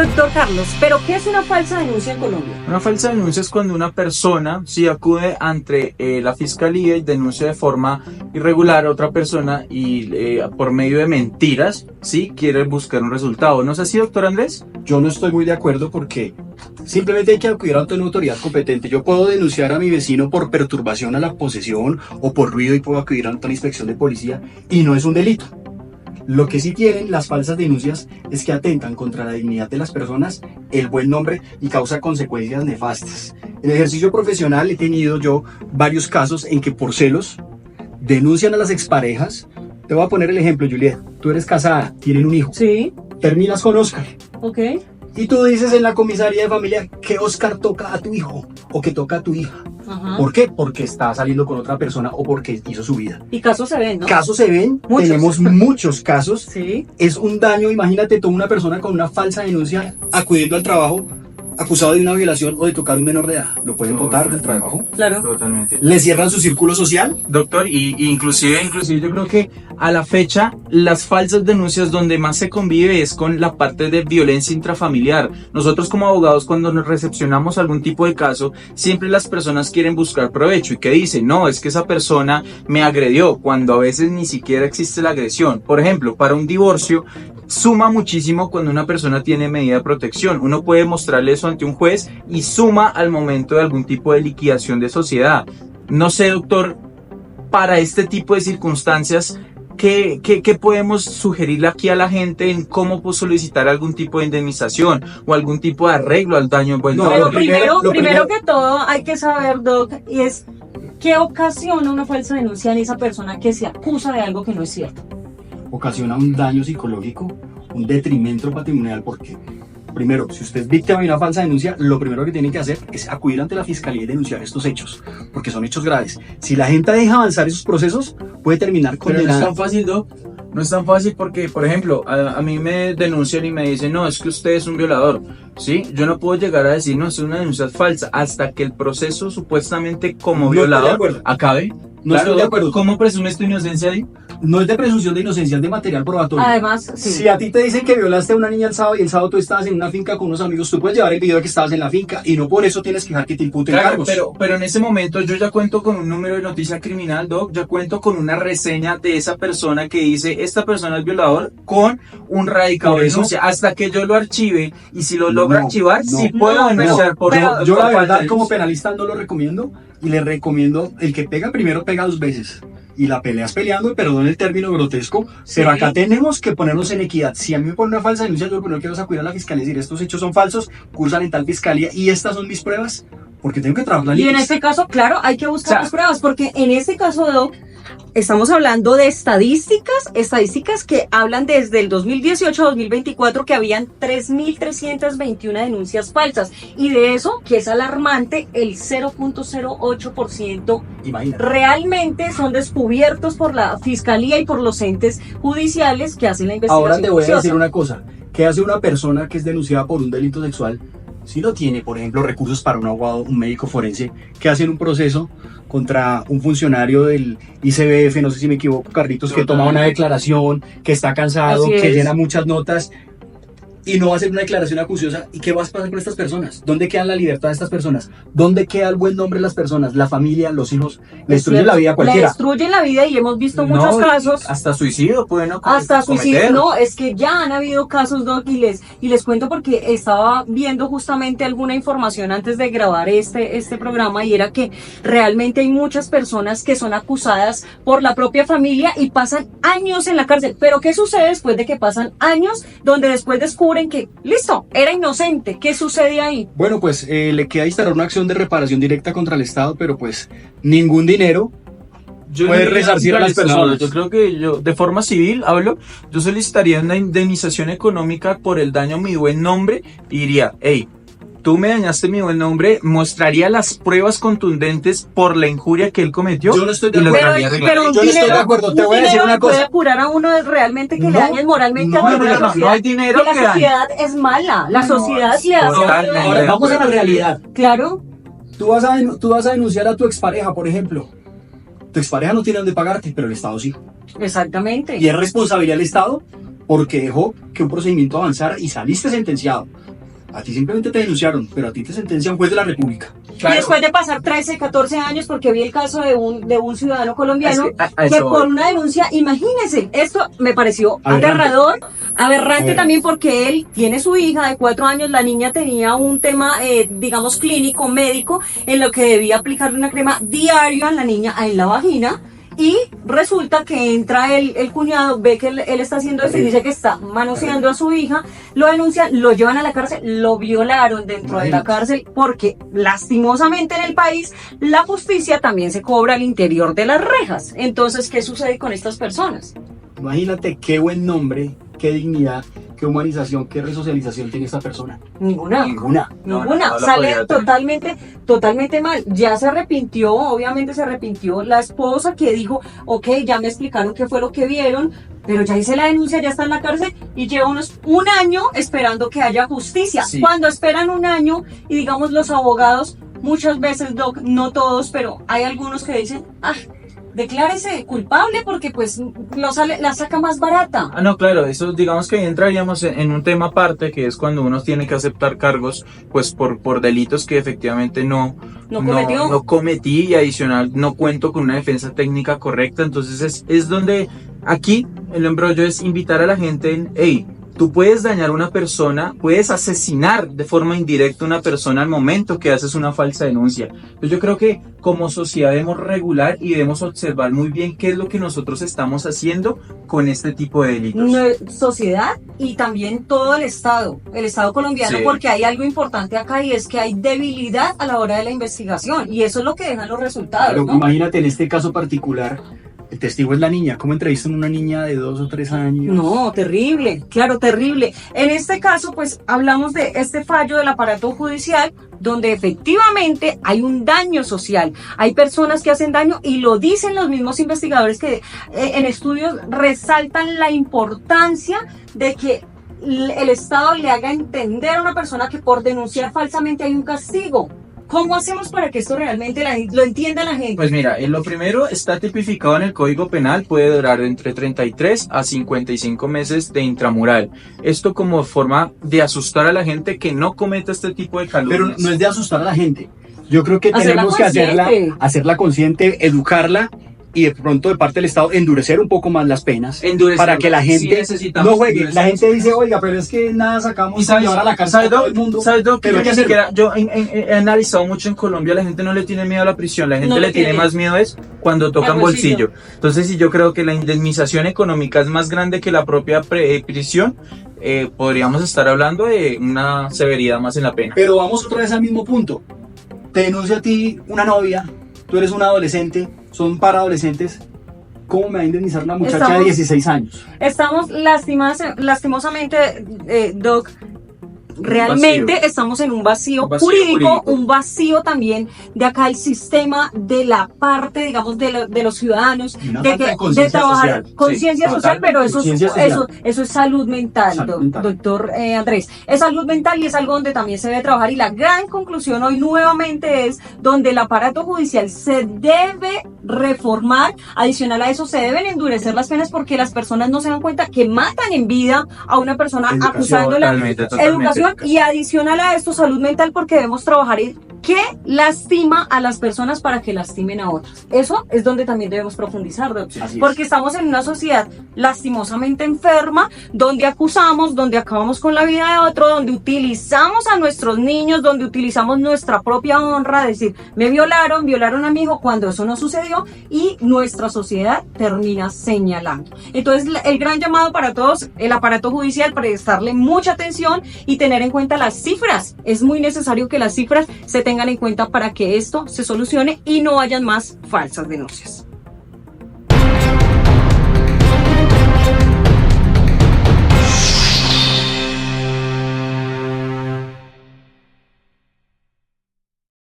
Doctor Carlos, ¿pero qué es una falsa denuncia en Colombia? Una falsa denuncia es cuando una persona sí acude ante la fiscalía y denuncia de forma irregular a otra persona y por medio de mentiras sí quiere buscar un resultado. ¿No es así, doctor Andrés? Yo no estoy muy de acuerdo porque simplemente hay que acudir ante una autoridad competente. Yo puedo denunciar a mi vecino por perturbación a la posesión o por ruido y puedo acudir ante una inspección de policía y no es un delito. Lo que sí tienen las falsas denuncias es que atentan contra la dignidad de las personas, el buen nombre y causa consecuencias nefastas. En el ejercicio profesional he tenido yo varios casos en que por celos denuncian a las exparejas. Te voy a poner el ejemplo, Juliet. Tú eres casada, tienen un hijo. Sí. Terminas con Oscar. Ok. Y tú dices en la comisaría de familia que Oscar toca a tu hijo o que toca a tu hija. Ajá. ¿Por qué? Porque está saliendo con otra persona o porque hizo su vida. Y casos se ven, ¿no? Casos se ven, Muchos. tenemos muchos casos. Sí. Es un daño, imagínate tú una persona con una falsa denuncia acudiendo al trabajo acusado de una violación o de tocar a un menor de edad. ¿Lo pueden votar del trabajo? Claro. Totalmente. ¿Le cierran su círculo social? Doctor, y inclusive yo creo que a la fecha las falsas denuncias donde más se convive es con la parte de violencia intrafamiliar. Nosotros como abogados cuando nos recepcionamos algún tipo de caso, siempre las personas quieren buscar provecho y que dicen, no, es que esa persona me agredió, cuando a veces ni siquiera existe la agresión. Por ejemplo, para un divorcio suma muchísimo cuando una persona tiene medida de protección. Uno puede mostrarle eso ante un juez y suma al momento de algún tipo de liquidación de sociedad. No sé, doctor, para este tipo de circunstancias, ¿qué podemos sugerirle aquí a la gente en cómo solicitar algún tipo de indemnización o algún tipo de arreglo al daño? Pues, No, Pero lo primero- primero que todo hay que saber, Doc, y es qué ocasiona una falsa denuncia en esa persona que se acusa de algo que no es cierto. Ocasiona un daño psicológico, un detrimento patrimonial, porque primero, si usted es víctima de una falsa denuncia, lo primero que tiene que hacer es acudir ante la fiscalía y denunciar estos hechos, porque son hechos graves. Si la gente deja avanzar esos procesos, puede terminar Pero no es condenada. tan fácil, Doc. No es tan fácil porque, por ejemplo, a mí me denuncian y me dicen, no, es que usted es un violador, ¿sí? Yo no puedo llegar a decir, no, es una denuncia falsa, hasta que el proceso supuestamente como No estoy de violador acuerdo. acabe. No estoy de acuerdo. ¿Cómo presumes tu inocencia ahí? No es de presunción de inocencia, es de material probatorio. Además, sí. Si a ti te dicen que violaste a una niña el sábado y el sábado tú estabas en una finca con unos amigos, tú puedes llevar el video de que estabas en la finca y no por eso tienes que dejar que te imputen Claro, cargos. pero en ese momento yo ya cuento con un número de noticia criminal, Doc, ya cuento con una reseña de esa persona que dice, esta persona es violador, con un radicado Por de eso- denuncia, hasta que yo lo archive, y si lo logro No, archivar, no, sí puedo no, denunciar por Yo la por falta verdad de como denuncia. penalista no lo recomiendo y le recomiendo el que pega primero pega 2 veces y la peleas peleando, y perdón el término grotesco, pero acá tenemos que ponernos en equidad. Si a mí me ponen una falsa denuncia, yo lo primero que quiero es acudir a la fiscalía y decir estos hechos son falsos, cursan en tal fiscalía y estas son mis pruebas, porque tengo que trabajar la Y en este caso, claro, hay que buscar O sea, las pruebas, porque en este caso, Doc, estamos hablando de estadísticas que hablan desde el 2018 a 2024 que habían 3.321 denuncias falsas. Y de eso, que es alarmante, el 0.08% Imagínate. realmente son descubiertos por la fiscalía y por los entes judiciales que hacen la investigación. Ahora te voy a decir juiciosa. una cosa. ¿Qué hace una persona que es denunciada por un delito sexual? Si no tiene, por ejemplo, recursos para un abogado, un médico forense, que hace en un proceso contra un funcionario del ICBF, no sé si me equivoco, Carlitos, que toma una declaración, que está cansado, Así que es. llena muchas notas y no va a hacer una declaración acuciosa? ¿Y qué va a pasar con estas personas? ¿Dónde queda la libertad de estas personas? ¿Dónde queda el buen nombre de las personas? La familia, los hijos, le destruyen la vida a Le cualquiera. destruyen la vida y hemos visto muchos No, casos. hasta suicidio pueden Hasta suicidio, cometer. no, es que ya han habido casos, Doc, y les cuento porque estaba viendo justamente alguna información antes de grabar este programa y era que realmente hay muchas personas que son acusadas por la propia familia y pasan años en la cárcel. Pero ¿qué sucede después de que pasan años donde después descubren que, listo, era inocente? ¿Qué sucede ahí? Bueno, pues le queda instalar una acción de reparación directa contra el Estado, pero pues ningún dinero. Yo Puede no diría resarcir a las personas. Yo creo que yo, de forma civil, yo solicitaría una indemnización económica por el daño a mi buen nombre y diría, hey, tú me dañaste mi buen nombre, mostraría las pruebas contundentes por la injuria que él cometió. Yo no estoy de y lo acuerdo. traería arreglado. un Yo no estoy de dinero- acuerdo, te un voy a decir dinero una le puede cosa. curar a uno de realmente que le No, dañen moralmente no, a la no, no, sociedad. no hay dinero Que que la dañe. sociedad es mala, la sociedad le hace totalmente. daño. Ahora vamos a la realidad. Claro. Tú vas a denunciar a tu expareja, por ejemplo. Tu expareja no tiene dónde pagarte, pero el Estado sí. Exactamente. Y es responsabilidad del Estado porque dejó que un procedimiento avanzara y saliste sentenciado. A ti simplemente te denunciaron, pero a ti te sentencia un juez de la República. Y después de pasar 13, 14 años, porque vi el caso de un ciudadano colombiano que por una denuncia, imagínense, esto me pareció aterrador, aberrante también, porque él tiene su hija de 4 años, la niña tenía un tema, digamos, clínico, médico, en lo que debía aplicarle una crema diaria a la niña en la vagina. Y resulta que entra el cuñado, ve que él está haciendo eso y dice que está manoseando a su hija, lo denuncian, lo llevan a la cárcel, lo violaron dentro de la cárcel, porque lastimosamente en el país la justicia también se cobra al interior de las rejas. Entonces, ¿qué sucede con estas personas? Imagínate qué buen nombre, qué dignidad, qué humanización, qué resocialización tiene esta persona. Ninguna. No, Sale totalmente mal. Ya se arrepintió, obviamente se arrepintió la esposa, que dijo, ok, ya me explicaron qué fue lo que vieron, pero ya hice la denuncia, ya está en la cárcel y lleva un año esperando que haya justicia. Sí. Cuando esperan un año, y digamos los abogados, muchas veces, Doc, no todos, pero hay algunos que dicen, declárese culpable porque pues la saca más barata. No, claro, eso digamos que ahí entraríamos en un tema aparte, que es cuando uno tiene que aceptar cargos pues por delitos que efectivamente no cometí, y adicional no cuento con una defensa técnica correcta. Entonces es donde aquí el embrollo es invitar a la gente en, hey, tú puedes dañar a una persona, puedes asesinar de forma indirecta a una persona al momento que haces una falsa denuncia. Entonces yo creo que como sociedad debemos regular y debemos observar muy bien qué es lo que nosotros estamos haciendo con este tipo de delitos. Sociedad y también todo el Estado colombiano, Sí. Porque hay algo importante acá, y es que hay debilidad a la hora de la investigación, y eso es lo que dejan los resultados, Pero ¿no? imagínate en este caso particular, el testigo es la niña. ¿Cómo entrevistan a una niña de 2 o 3 años? No, terrible, claro, terrible. En este caso, pues hablamos de este fallo del aparato judicial, donde efectivamente hay un daño social. Hay personas que hacen daño, y lo dicen los mismos investigadores que en estudios resaltan la importancia de que el Estado le haga entender a una persona que por denunciar falsamente hay un castigo. ¿Cómo hacemos para que esto realmente lo entienda la gente? Pues mira, lo primero está tipificado en el Código Penal, puede durar entre 33 a 55 meses de intramural. Esto como forma de asustar a la gente que no cometa este tipo de calumnias. Pero no es de asustar a la gente. Yo creo que Hacerla tenemos que consciente. hacerla consciente, educarla, y de pronto de parte del Estado endurecer un poco más las penas para que la gente no juegue. La gente dice, oiga, pero es que nada sacamos y llevar a la cárcel a todo el mundo. ¿Sabes, Doc? Pero hay que hacerlo. Yo he analizado mucho en Colombia, la gente no le tiene miedo a la prisión, la gente No le le tiene tiene. más miedo es cuando tocan Al bolsillo. bolsillo. Entonces, si yo creo que la indemnización económica es más grande que la propia prisión, podríamos estar hablando de una severidad más en la pena. Pero vamos otra vez al mismo punto. Te denuncia a ti una novia, tú eres un adolescente, son adolescentes. ¿Cómo me va a indemnizar una muchacha de 16 años? Estamos lastimosamente, Doc, realmente estamos en un vacío jurídico, un vacío también de acá el sistema, de la parte, digamos, de los ciudadanos, de trabajar conciencia social, pero eso es salud mental, doctor Andrés. Es salud mental, y es algo donde también se debe trabajar, y la gran conclusión hoy nuevamente es donde el aparato judicial se debe reformar. Adicional a eso, se deben endurecer las penas, porque las personas no se dan cuenta que matan en vida a una persona acusándola. Educación. Y adicional a esto, salud mental, porque debemos trabajar en qué lastima a las personas para que lastimen a otras. Eso es donde también debemos profundizar, porque estamos en una sociedad lastimosamente enferma, donde acusamos, donde acabamos con la vida de otro, donde utilizamos a nuestros niños, donde utilizamos nuestra propia honra, decir, me violaron a mi hijo, cuando eso no sucedió, y nuestra sociedad termina señalando. Entonces, el gran llamado para todos, el aparato judicial, prestarle mucha atención y tener en cuenta las cifras. Es muy necesario que las cifras se tengan en cuenta para que esto se solucione y no hayan más falsas denuncias.